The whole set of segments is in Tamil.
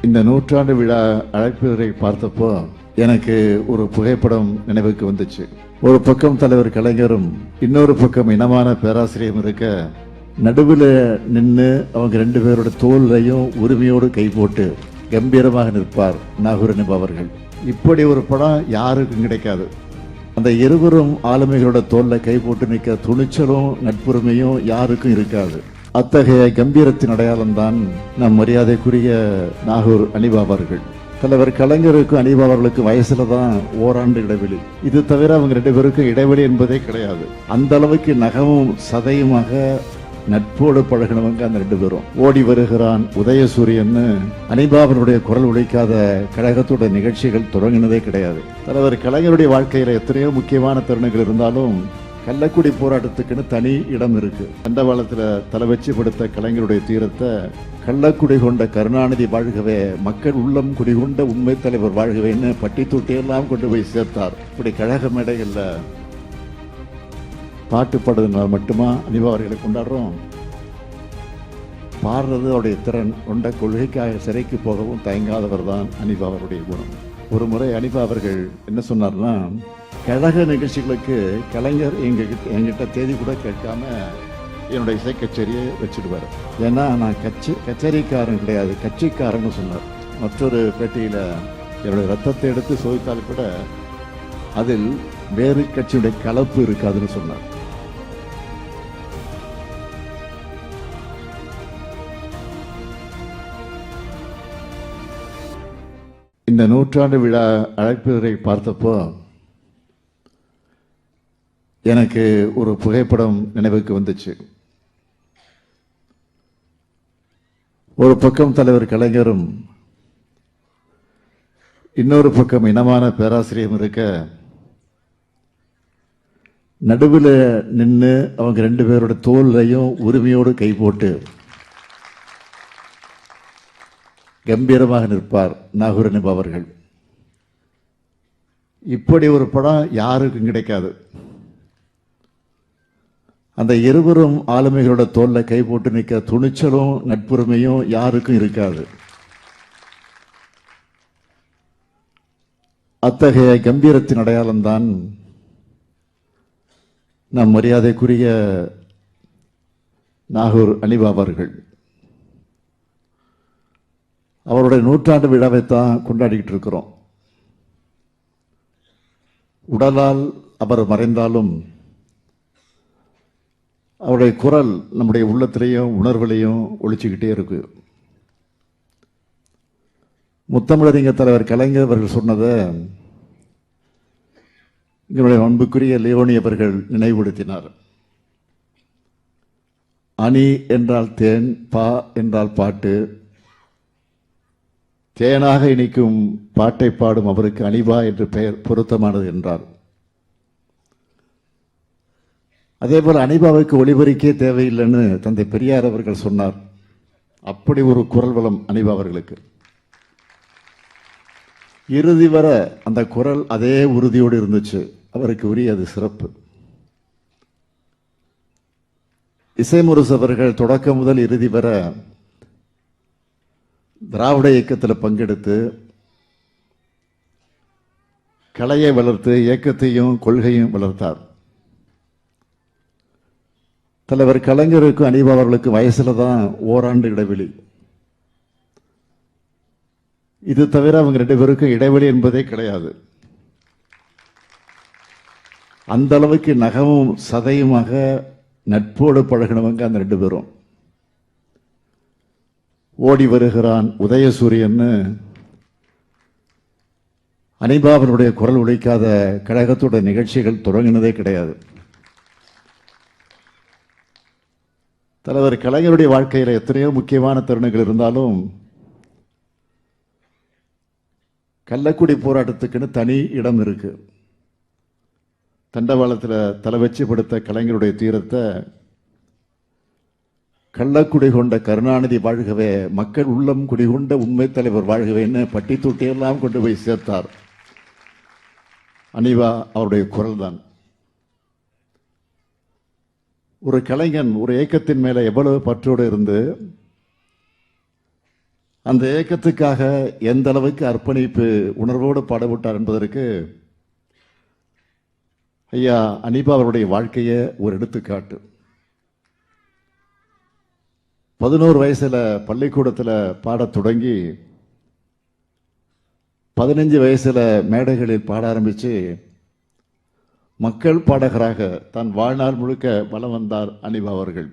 இந்த நூற்றாண்டு விழா அழைப்புரை பார்த்தப்போ எனக்கு ஒரு புகைப்படம் நினைவுக்கு வந்துச்சு. ஒரு பக்கம் தலைவர் கலைஞரும் இன்னொரு பக்கம் இனமான பேராசிரியரும் இருக்க, நடுவில் நின்று அவங்க ரெண்டு பேரோட தோல்லையும் உரிமையோடு கை போட்டு கம்பீரமாக நிற்பார் நாகூர் அனிபா அவர்கள். இப்படி ஒரு படம் யாருக்கும் கிடைக்காது. அந்த இருவரும் ஆளுமைகளோட தோல்ல கை போட்டு நிற்க துணிச்சலும் நட்புரிமையும் யாருக்கும் இருக்காது. அத்தகைய கம்பீரத்தின் அடையாளம் தான் நம் மரியாதைக்குரிய நாகூர் அனிபா அவர்கள். தலைவர் கலைஞருக்கும் அனிபா அவர்களுக்கு வயசுல தான் ஓராண்டு இடைவெளி. இது தவிர அவங்க ரெண்டு பேருக்கும் இடைவெளி என்பதே கிடையாது. அந்த அளவுக்கு நகமும் சதையுமாக நட்போடு பழகினவங்க அந்த ரெண்டு பேரும். ஓடி வருகிறான் உதயசூரியன் அனிபாவனுடைய குரல் உழைக்காத கழகத்தோட நிகழ்ச்சிகள் தொடங்கினதே கிடையாது. தலைவர் கலைஞருடைய வாழ்க்கையில எத்தனையோ முக்கியமான தருணங்கள் இருந்தாலும் கள்ளக்குடி போராட்டத்துக்குன்னு தனி இடம் இருக்கு. தண்டவாளத்துல தலை வச்சு படுத்த கலைஞருடைய தீரத்தை கள்ளக்குடி கொண்ட கருணாநிதி வாழ்கவே, மக்கள் உள்ளம் குடிகொண்ட உண்மை தலைவர் வாழ்கவேன்னு பட்டி தொட்டியெல்லாம் கொண்டு போய் சேர்த்தார். இப்படி கழக மேடைகள்ல பாட்டு பாடுறதுனால மட்டுமா அனிபா அவர்களை கொண்டாடுறோம்? பாடுறது அவருடைய திறன் கொண்ட கொள்கைக்காக சிறைக்கு போகவும் தயங்காதவர் தான் அனிபா அவருடைய குணம். ஒரு முறை அனிபா அவர்கள் என்ன சொன்னார்னா, கழக நிகழ்ச்சிகளுக்கு கலைஞர் எங்கிட்ட தேதி கூட கேட்காம என்னுடைய இசை கச்சேரியை வச்சுடுவார். ஏன்னா நான் கச்சேரிக்காரன் கிடையாது, கட்சிக்காரன்னு சொன்னார். மற்றொரு பேட்டியில் என்னுடைய ரத்தத்தை எடுத்து சோதித்தால் கூட அதில் வேறு கட்சியுடைய கலப்பு இருக்காதுன்னு சொன்னார். இந்த நூற்றாண்டு விழா அழைப்புரை பார்த்தப்போ எனக்கு ஒரு புகைப்படம் நினைவுக்கு வந்துச்சு. ஒரு பக்கம் தலைவர் கலைஞரும் இன்னொரு பக்கம் இனமான பேராசிரியரும் இருக்க, நடுவில் நின்று அவங்க ரெண்டு பேரோட தோல்லையும் உரிமையோடு கை போட்டு கம்பீரமாக நிற்பார் நாகூர் அனிபா அவர்கள். இப்படி ஒரு படம் யாருக்கும் கிடைக்காது. அந்த இருவரும் ஆளுமைகளோட தோல்ல கை போட்டு நிற்க துணிச்சலும் நட்புரிமையும் யாருக்கும் இருக்காது. அத்தகைய கம்பீரத்தின் அடையாளம் தான் நம் மரியாதைக்குரிய நாகூர் அனிபா அவர்கள். அவருடைய நூற்றாண்டு விழாவை தான் கொண்டாடிக்கிட்டு இருக்கிறோம். உடலால் அவர் மறைந்தாலும் அவருடைய குரல் நம்முடைய உள்ளத்திலையும் உணர்வுலையும் ஒழிச்சுக்கிட்டே இருக்கு. முத்தமிழறிஞர் தலைவர் கலைஞர் அவர்கள் சொன்னதை எங்களுடைய அன்புக்குரிய லியோனி அவர்கள் நினைவுபடுத்தினார். அணி என்றால் தேன், பா என்றால் பாட்டு, தேனாக இனிக்கும் பாட்டை பாடும் அவருக்கு அனிபா என்று பெயர் பொருத்தமானது என்றார். அதே போல அனிபாவுக்கு ஒளிபரிக்கே தேவையில்லைன்னு தந்தை பெரியார் அவர்கள் சொன்னார். அப்படி ஒரு குரல் வளம் அனிபா அவர்களுக்கு. இறுதி வர அந்த குரல் அதே உறுதியோடு இருந்துச்சு. அவருக்கு உரிய அது சிறப்பு. இசைமுரசு அவர்கள் தொடக்கம் முதல் இறுதி வர திராவிட இயக்கத்தில் பங்கெடுத்து கலையை வளர்த்து இயக்கத்தையும் கொள்கையும் வளர்த்தார். தலைவர் கலைஞருக்கும் அனிபா அவர்களுக்கு வயசுல தான் ஓராண்டு இடைவெளி. இது தவிர அவங்க ரெண்டு பேருக்கும் இடைவெளி என்பதே கிடையாது. அந்த அளவுக்கு நகமும் சதையுமாக நட்போடு பழகினவங்க அந்த ரெண்டு பேரும். ஓடி வருகிறான் உதயசூரியன் அனிபாவனுடைய குரல் உழைக்காத கழகத்தோட நிகழ்ச்சிகள் தொடங்கினதே கிடையாது. தலைவர் கலைஞருடைய வாழ்க்கையில் எத்தனையோ முக்கியமான தருணங்கள் இருந்தாலும் கள்ளக்குடி போராட்டத்துக்குன்னு தனி இடம் இருக்கு. தண்டவாளத்தில் தலை வச்சு படுத்த கலைஞருடைய தீரத்தை கள்ளக்குடி கொண்ட கருணாநிதி வாழ்கவே, மக்கள் உள்ளம் குடிகொண்ட உண்மை தலைவர் வாழ்கவேன்னு பட்டி தொட்டியெல்லாம் கொண்டு போய் சேர்த்தார். அனிபா அவருடைய குரல் தான். ஒரு கலைஞன் ஒரு இயக்கத்தின் மேல எவ்வளவு பற்றோடு இருந்து அந்த இயக்கத்துக்காக எந்த அளவுக்கு அர்ப்பணிப்பு உணர்வோடு பாடுபட்டார் என்பதற்கு ஐயா அனீபா அவருடைய வாழ்க்கையை ஒரு எடுத்துக்காட்டு. 11 வயசுல பள்ளிக்கூடத்தில் பாடத் தொடங்கி 15 வயசுல மேடைகளில் பாட ஆரம்பிச்சு மக்கள் பாடகராக தன் வாழ்நாள் முழுக்க வலம் வந்தார் அனீபா அவர்கள்.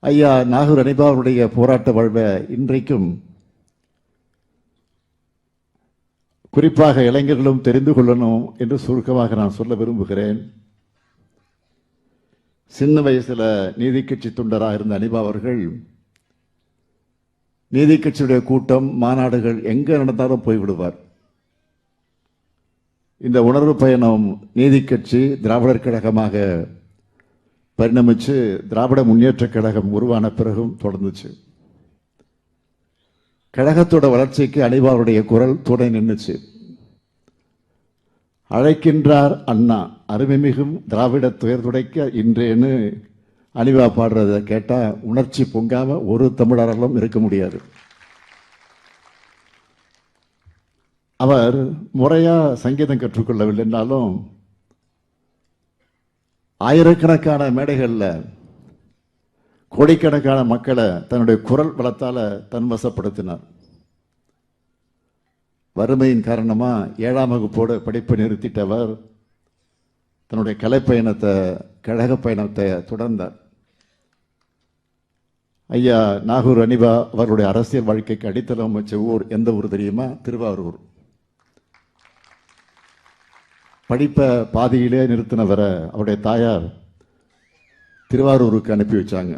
ஐயா நாகூர் அனீபா அவருடைய போராட்ட வாழ்வை இன்றைக்கும் குறிப்பாக இளைஞர்களும் தெரிந்து கொள்ளணும் என்று சுருக்கமாக நான் சொல்ல விரும்புகிறேன். சின்ன வயசுல நீதி கட்சி தொண்டராக இருந்த அனீபா அவர்கள் நீதி கட்சியுடைய கூட்டம் மாநாடுகள் எங்க நடந்தாலும் போய்விடுவார். இந்த உணர்வு பயணம் நீதி கட்சி திராவிடர் கழகமாக பரிணமிச்சு திராவிட முன்னேற்ற கழகம் உருவான பிறகும் தொடர்ந்துச்சு. கழகத்தோட வளர்ச்சிக்கு அனீபாவுடைய குரல் துணை நின்றுச்சு. அழைக்கின்றார் அண்ணா அருமைமிகும் திராவிட துயர் துடைக்க இன்றேன்னு அனீபா பாடுறத கேட்டா உணர்ச்சி பொங்காம ஒரு தமிழர்களும் இருக்க முடியாது. அவர் முறையா சங்கீதம் கற்றுக்கொள்ளவில்லைன்னாலும் ஆயிரக்கணக்கான மேடைகள்ல கோடிக்கணக்கான மக்களை தன்னுடைய குரல் வளத்தால தன்வசப்படுத்தினார். வறுமையின் காரணமா 7ஆம் வகுப்போடு படிப்பை நிறுத்திட்டவர் தன்னுடைய கலைப்பயணத்தை கழக பயணத்தை தொடர்ந்தார். ஐயா நாகூர் அனீபா அவருடைய அரசியல் வாழ்க்கைக்கு அடித்தளம் வச்ச ஊர் எந்த ஊர் தெரியுமா? திருவாரூர். படிப்பை பாதியிலே நிறுத்தினவரை அவருடைய தாயார் திருவாரூருக்கு அனுப்பி வச்சாங்க.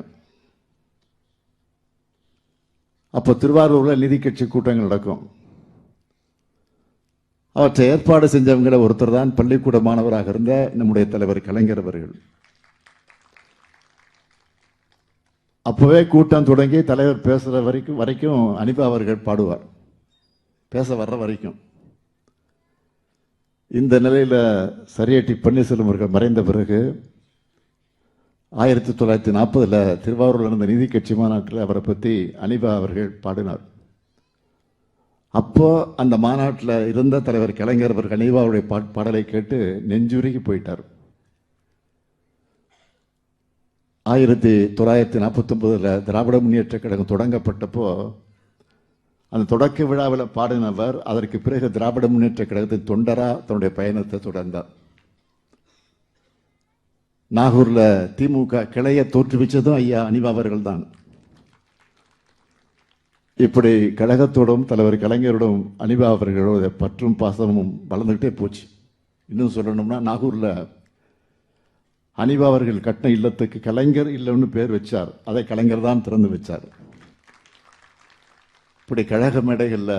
அப்போ திருவாரூர்ல நீதி கட்சி கூட்டங்கள் நடக்கும். அவற்றை ஏற்பாடு செஞ்சவங்கள ஒருத்தர் தான் பள்ளிக்கூட மாணவராக இருந்த நம்முடைய தலைவர் கலைஞர் அவர்கள். அப்பவே கூட்டம் தொடங்கி தலைவர் பேசுற வரைக்கும் அனீபா அவர்கள் பாடுவார், பேச வர்ற வரைக்கும். இந்த நிலையில சரியட்டி பன்னீர்செல்வம் அவர்கள் மறைந்த பிறகு 1940 திருவாரூரில் நடந்த நீதி கட்சி மாநாட்டில் அவரை பற்றி அனீபா அவர்கள் பாடினார். அப்போ அந்த மாநாட்டில் இருந்த தலைவர் கலைஞர் அவர்கள் அனீபாவுடைய பாடலை கேட்டு நெஞ்சுருகி போயிட்டார். 1949 திராவிட முன்னேற்ற கழகம் தொடங்கப்பட்டப்போ அந்த தொடக்க விழாவில் பாடினவர் அதற்கு பிறகு திராவிட முன்னேற்ற கழகத்தின் தொண்டரா தன்னுடைய பயணத்தை தொடர்ந்தார். நாகூர்ல திமுக கிளையை தோற்றுவிச்சதும் ஐயா அனீபா அவர்கள் தான். இப்படி கழகத்தோடும் தலைவர் கலைஞரோடும் அனீபா அவர்களோட பற்றும் பாசமும் வளர்ந்துகிட்டே போச்சு. இன்னும் சொல்லணும்னா நாகூர்ல அனீபா அவர்கள் கட்டின இல்லத்துக்கு கலைஞர் இல்லைன்னு பேர் வச்சார். அதை கலைஞர் தான் திறந்து வச்சார். இப்படி கழக மேடைகளில்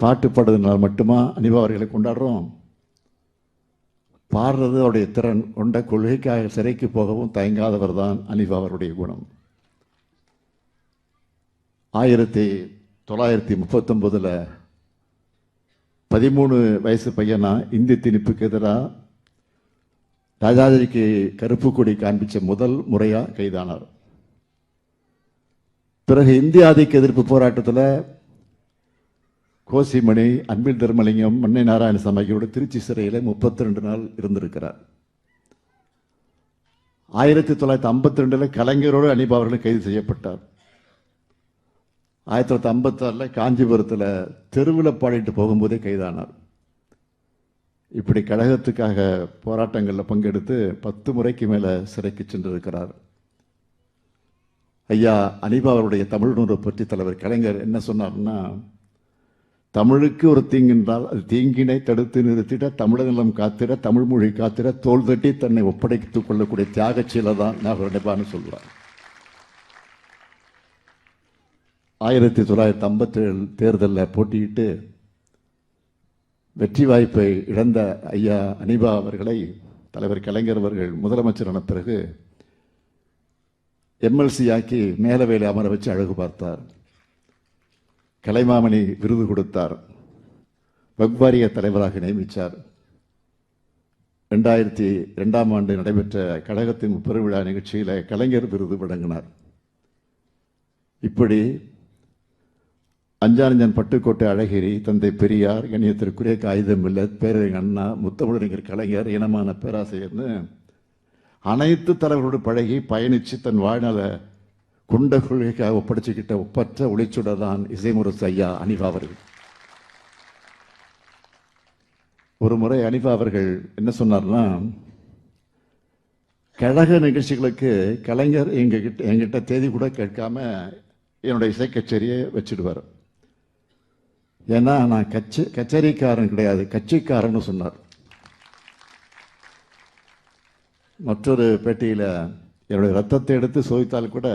பாட்டு பாடுறதுனால மட்டுமா அனீபா அவர்களை கொண்டாடுறோம்? பாடுறது அவருடைய திறன் கொண்ட கொள்கைக்காக சிறைக்கு போகவும் தயங்காதவர் தான் அனீபா அவருடைய குணம். 1939 13 வயசு பையனா இந்தி திணிப்புக்கு எதிராக ராஜாஜிக்கு கருப்பு கொடி காண்பிச்ச முதல் முறையா கைதானார். பிறகு இந்திய ஆதிக்க எதிர்ப்பு போராட்டத்தில் கோசிமணி, அன்பில் தர்மலிங்கம், மன்னை நாராயணசாமி ஆகியோடு திருச்சி சிறையில் 32 நாள் இருந்திருக்கிறார். 1952 கலைஞரோடு அனீபா அவர்கள் கைது செய்யப்பட்டார். 1956 காஞ்சிபுரத்தில் தெருவில் பாடிட்டு போகும்போதே கைதானார். இப்படி கழகத்துக்காக போராட்டங்களில் பங்கெடுத்து 10 முறைக்கு மேல சிறைக்கு சென்றிருக்கிறார். ஐயா அனீபா அவருடைய தமிழ் உணர்வை பற்றி தலைவர் கலைஞர் என்ன சொன்னார்னா, தமிழுக்கு ஒரு தீங்கின்றால் அது தீங்கினை தடுத்து நிறுத்திட தமிழக நிலம் காத்திட தமிழ் மொழி காத்திட தோல் தட்டி தன்னை ஒப்படைத்துக் கொள்ளக்கூடிய தியாக செயலை தான் நாகூர் அனீபான்னு சொல்வார். 1957 தேர்தலில் போட்டியிட்டு வெற்றி வாய்ப்பை இழந்த ஐயா அனீபா அவர்களை தலைவர் கலைஞர் அவர்கள் முதலமைச்சரான பிறகு எம்எல்சி ஆக்கி மேலவேலை அமர வச்சு அழகு பார்த்தார். கலைமாமணி விருது கொடுத்தார். வக்வாரிய தலைவராக நியமித்தார். 2002ஆம் ஆண்டு நடைபெற்ற கழகத்தின் பெருவிழா நிகழ்ச்சியில் கலைஞர் விருது வழங்கினார். இப்படி அஞ்சானஞ்சன் பட்டுக்கோட்டை அழகிரி, தந்தை பெரியார், கண்ணியத்திற்குரிய காகிதம் இல்ல, பேரறிஞர் அண்ணா, முத்தமிழறிஞர் கலைஞர், இனமான பேராசிரியர்னு அனைத்து தலைவர்களோடு பழகி பயணித்து தன் வாழ்நாள கொண்ட கொள்கைக்காக ஒப்படைச்சுக்கிட்ட ஒப்பற்ற ஒளிச்சுடதான் இசைமுரசு ஐயா அனிபா அவர்கள். ஒரு முறை அனிபா அவர்கள் என்ன சொன்னார்னா, கழக நிகழ்ச்சிகளுக்கு கலைஞர் எங்கிட்ட தேதி கூட கேட்காம என்னுடைய இசை கச்சேரியை வச்சுடுவார். ஏன்னா நான் கச்சேரிக்காரன் கிடையாது, கட்சிக்காரன்னு சொன்னார். மற்றொரு பேட்டியில் என்னுடைய ரத்தத்தை எடுத்து சோதித்தால் கூட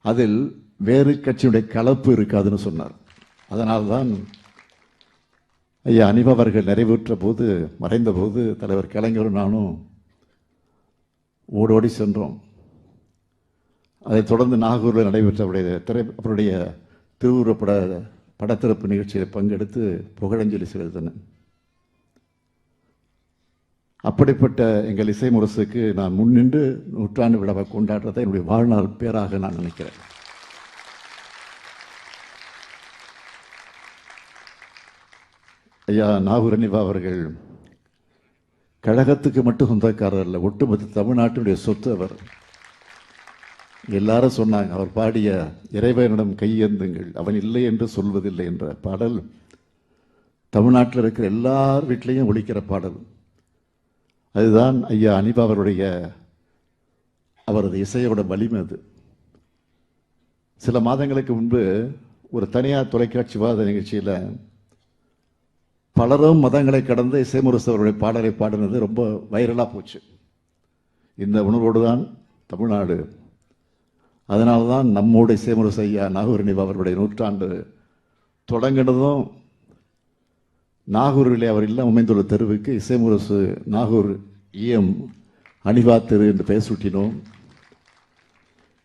அதில் வேறு கட்சியுடைய கலப்பு இருக்காதுன்னு சொன்னார். அதனால்தான் ஐயா அனிபா அவர்கள் நிறைவேற்ற போது, மறைந்த போது தலைவர் கலைஞரும் நானும் ஓடோடி சென்றோம். அதைத் தொடர்ந்து நாகூரில் நடைபெற்ற அவருடைய திருவுருவப்பட படத்திறப்பு நிகழ்ச்சியில் பங்கெடுத்து புகழஞ்சலி செலுத்தினேன். அப்படிப்பட்ட எங்கள் இசை முரசுக்கு நான் முன்னின்று நூற்றாண்டு விழாவை கொண்டாடுறதை என்னுடைய வாழ்நாள் பேராக நான் நினைக்கிறேன். ஐயா நாகூர் அனிபா அவர்கள் கழகத்துக்கு மட்டும் சொந்தக்காரர் அல்ல, ஒட்டுமொத்த தமிழ்நாட்டினுடைய சொத்து அவர். எல்லாரும் சொன்னாங்க, அவர் பாடிய இறைவனிடம் கையேந்துங்கள் அவன் இல்லை என்று சொல்வதில்லை என்ற பாடல் தமிழ்நாட்டில் இருக்கிற எல்லார் வீட்டிலையும் ஒலிக்கிற பாடல். அதுதான் ஐயா அனிபா அவரது இசையோட வலிமை. அது சில மாதங்களுக்கு முன்பு ஒரு தனியார் தொலைக்காட்சி விவாத நிகழ்ச்சியில் பலரும் மதங்களை கடந்த இசைமுரசு அவருடைய பாடலை பாடினது ரொம்ப வைரலாக போச்சு. இந்த உணர்வோடு தான் தமிழ்நாடு. அதனால தான் நம்மோட இசைமுரசு ஐயா நாகூர் அனிபா அவருடைய நூற்றாண்டு தொடங்கினதும் நாகூரிலே அவர் இல்லம் அமைந்துள்ள தெருவுக்கு இசைமுரசு நாகூர் இஎம் அனிபா தெரு என்று பெயர் சூட்டினோம்.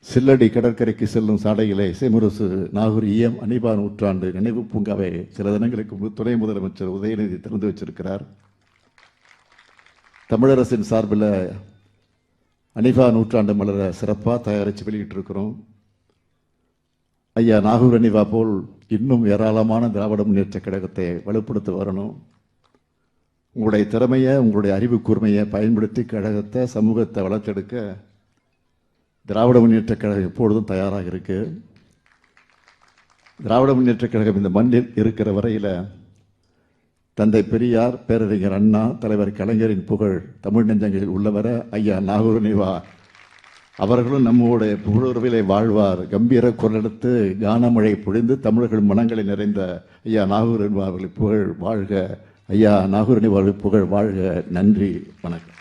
சில்லடி கடற்கரைக்கு செல்லும் சாலையிலே இசைமுரசு நாகூர் இஎம் அனிபா நூற்றாண்டு நினைவு பூங்காவை சில தினங்களுக்கு துணை முதலமைச்சர் உதயநிதி திறந்து வச்சிருக்கிறார். தமிழரசின் சார்பில் அனிபா நூற்றாண்டு மலரை சிறப்பாக தயாரித்து வெளியிட்டு இருக்கிறோம். ஐயா நாகூர் அனிபா போல் இன்னும் ஏராளமான திராவிட முன்னேற்ற கழகத்தை வலுப்படுத்த வரணும். உங்களுடைய திறமையை, உங்களுடைய அறிவு கூர்மையை பயன்படுத்தி கழகத்தை, சமூகத்தை வளர்த்தெடுக்க திராவிட முன்னேற்ற கழகம் எப்பொழுதும் தயாராக இருக்கு. திராவிட முன்னேற்ற கழகம் இந்த மண்ணில் இருக்கிற வரையில் தந்தை பெரியார், பேரறிஞர் அண்ணா, தலைவர் கலைஞரின் புகழ் தமிழ் நெஞ்சங்களில் உள்ளவர ஐயா நாகூர் அனிபா அவர்களும் நம்முடைய புகழுறவிலே வாழ்வார். கம்பீர குரலெடுத்து கானமழை பொழிந்து தமிழர்கள் மனங்களை நிறைந்த ஐயா நாகூர் அனிபா அவர்களின் புகழ் வாழ்க. ஐயா நாகூர் அனிபா அவர்களின் புகழ் வாழ்க. நன்றி, வணக்கம்.